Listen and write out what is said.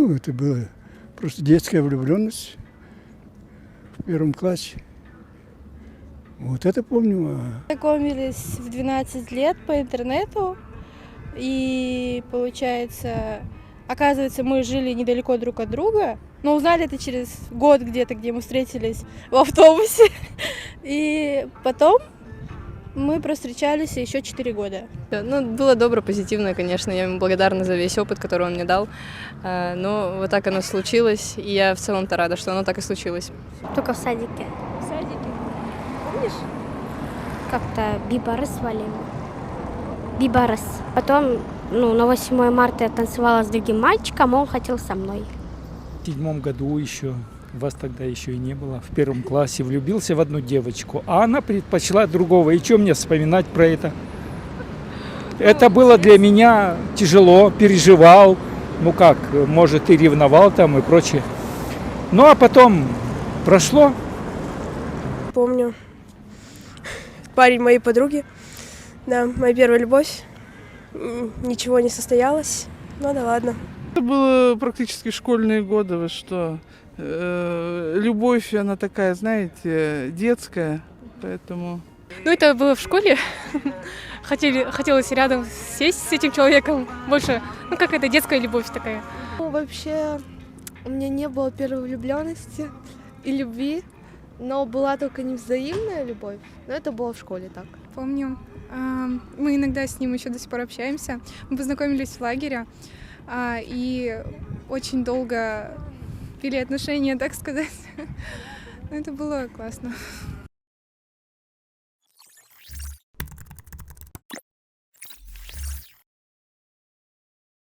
Ну, это была просто детская влюбленность в первом классе. Вот это помню. Знакомились в 12 лет по интернету. И, получается, оказывается, мы жили недалеко друг от друга. Но узнали это через год где-то, где мы встретились в автобусе. И потом мы провстречались еще 4 года. Ну, было добро, позитивно, конечно. Я ему благодарна за весь опыт, который он мне дал. Но вот так оно случилось, и я в целом-то рада, что оно так и случилось. Только в садике. В садике. Помнишь? Как-то Бибарес звали. Бибарес. Потом, на 8 марта я танцевала с другим мальчиком, он хотел со мной. В 7 году еще, вас тогда еще и не было, в 1 классе влюбился в одну девочку, а она предпочла другого. И что мне вспоминать про это? Это было для меня тяжело, переживал, может и ревновал там и прочее. Ну а потом прошло. Помню. Парень моей подруги. Да, моя первая любовь. Ничего не состоялось. Ну да ладно. Это было практически школьные годы, вы что? Любовь, она такая, знаете, детская, поэтому... Ну, это было в школе. Хотелось рядом сесть с этим человеком. Больше, какая-то детская любовь такая. Вообще, у меня не было первой влюбленности и любви, но была только невзаимная любовь. Но это было в школе так. Помню, мы иногда с ним еще до сих пор общаемся. Мы познакомились в лагере и очень долго вели отношения, так сказать. Но это было классно.